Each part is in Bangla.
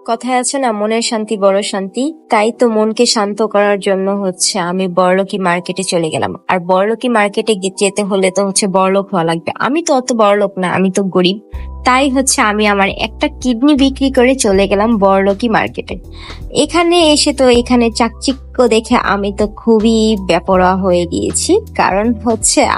কথায় আছে না, মনের শান্তি বড় শান্তি। তাই তো মনকে শান্ত করার জন্য আমি বড়লোকি মার্কেটে চলে গেলাম। আর বড়লোকি মার্কেটে যেতে হলে তো বড়লোক হওয়া লাগবে। আমি তো অত বড়লোক না, আমি তো গরিব। তাই আমি আমার একটা কিডনি বিক্রি করে চলে গেলাম বড়লোকি মার্কেটে। এখানে এসে তো এখানে চাকচিক্য দেখে আমি তো খুবই বেপরোয়া হয়ে গিয়েছি। কারণ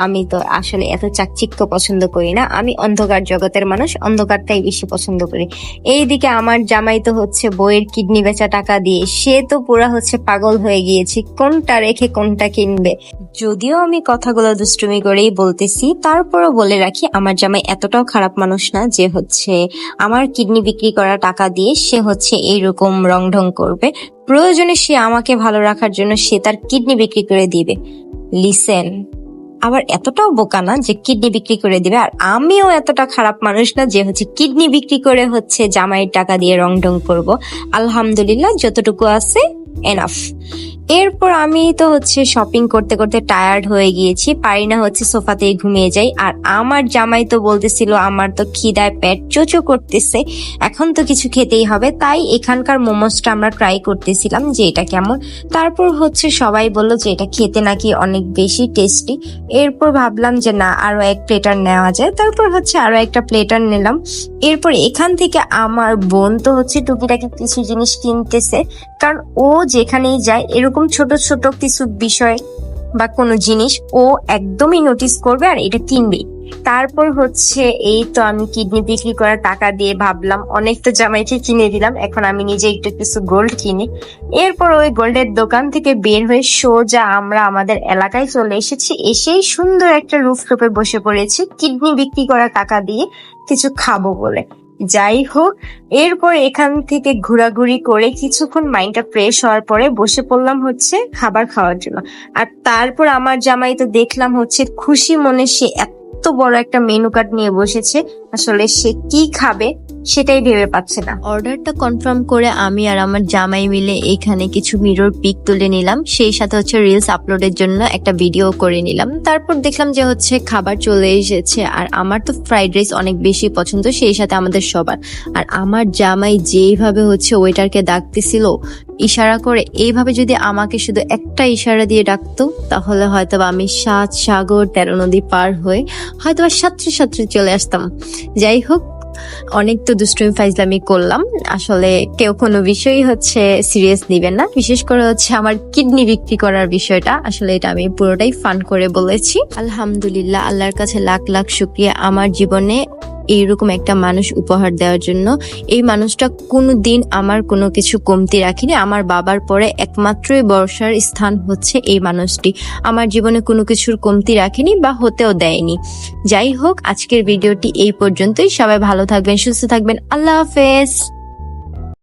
আমি তো আসলে এত চাকচিক্য পছন্দ করি না। আমি অন্ধকার জগতের মানুষ, অন্ধকারটাই বেশি পছন্দ করি। এইদিকে আমার জামাই তো বইয়ের কিডনি বেচা টাকা দিয়ে সে তো পুরা পাগল হয়ে গিয়েছে, কোনটা রেখে কোনটা কিনবে। যদিও আমি কথাগুলো দুষ্টুমি করেই বলতেছি, তারপরও বলে রাখি আমার জামাই এতটাও খারাপ মানুষ না যে আমার কিডনি বিক্রি করা টাকা দিয়ে সে এইরকম রং ঢং করবে। প্রয়োজনে সে আমাকে ভালো রাখার জন্য সে তার কিডনি বিক্রি করে দিবে। লিসেন, আবার এতটাও বোকা না যে কিডনি বিক্রি করে দিবে। আর আমিও এতটা খারাপ মানুষ না যে কিডনি বিক্রি করে জামাইয়ের টাকা দিয়ে রং ঢং করবো। আলহামদুলিল্লাহ, যতটুকু আছে এনাফ। এরপর আমি তো শপিং করতে করতে টায়ার্ড হয়ে গিয়েছি, পারি না সোফাতেই ঘুমিয়ে যাই। আর আমার জামাই তো বলতেছিল আমার তো খিদায় পেট চোচো করতেছে, এখন তো কিছু খেতেই হবে। তাই এখানকার মোমোসটা আমরা ট্রাই করতেছিলাম যে এটা কেমন। তারপর সবাই বলল যে এটা খেতে নাকি অনেক বেশি টেস্টি। এরপর ভাবলাম যে না, আরো এক প্লেটার নেওয়া যায়। তারপর আরো একটা প্লেটার নিলাম। এরপর এখান থেকে আমার বোন তো টুকিটাকি কিছু জিনিস কিনতেছে, কারণ ও যেখানেই যায় এরকম ছোট ছোট কিছু বিষয় বা কোনো জিনিস ও একদমই নোটিস করবে আর এটা কিনবে। তারপর এই তো আমি কিডনি বিক্রি করার টাকা দিয়ে ভাবলাম অনেক তো জামাইকে কিনে দিলাম, এখন আমি নিজে একটু কিছু গোল্ড কিনি। এরপর ওই গোল্ডের দোকান থেকে বের হয়ে সোজা আমরা আমাদের এলাকায় চলে এসেছি। এসেই সুন্দর একটা রুফটপে বসে পড়েছি কিডনি বিক্রি করা টাকা দিয়ে কিছু খাবো বলে। যাই হোক, এরপর এখান থেকে ঘোরাঘুরি করে কিছুক্ষণ মাইন্ডটা ফ্রেশ হওয়ার পরে বসে পড়লাম খাবার খাওয়ার জন্য। আর তারপর আমার জামাই তো দেখলাম খুশি মনে সে এত বড় একটা মেনু কার্ড নিয়ে বসেছে। আসলে সে কি খাবে সেটাই ভেবে পাচ্ছে না। অর্ডারটা কনফার্ম করে আমি আর আমার জামাই মিলে এখানে কিছু মিরর পিক তুলে নিলাম, সেই সাথে রিলস আপলোডের জন্য একটা ভিডিও করে নিলাম। তারপর দেখলাম যে খাবার চলে এসেছে। আর আমার তো ফ্রাইড রাইস অনেক বেশি পছন্দ, সেই সাথে আমাদের সবার। আর আমার জামাই যেইভাবে ওয়েটারকে ডাকতেছিল ইশারা করে, এইভাবে যদি আমাকে শুধু একটা ইশারা দিয়ে ডাকতো তাহলে হয়তো আমি 7 সাগর 13 নদী পার হয়ে হয়তো সাঁতরে সাঁতরে চলে আসতাম। যাই হোক, অনেক তো দুষ্টুমি ফাইজলামি করলাম। আসলে কেউ কোনো বিষয়ই সিরিয়াস নিবেন না, বিশেষ করে আমার কিডনি বিক্রি করার বিষয়টা। আসলে এটা আমি পুরোটাই ফান করে বলেছি। আলহামদুলিল্লাহ, আল্লাহর কাছে লাখ লাখ শুকরিয়া আমার জীবনে এইরকম একটা মানুষ উপহার দেওয়ার জন্য। এই মানুষটা কোনোদিন আমার কোনো কিছু কমতি রাখিনি। আমার বাবার পরে একমাত্রই ভরসার স্থান এই মানুষটি। আমার জীবনে কোনো কিছুর কমতি রাখেনি বা হতেও দেয়নি। যাই হোক, আজকের ভিডিওটি এই পর্যন্তই। সবাই ভালো থাকবেন, সুস্থ থাকবেন। আল্লাহ হাফেজ।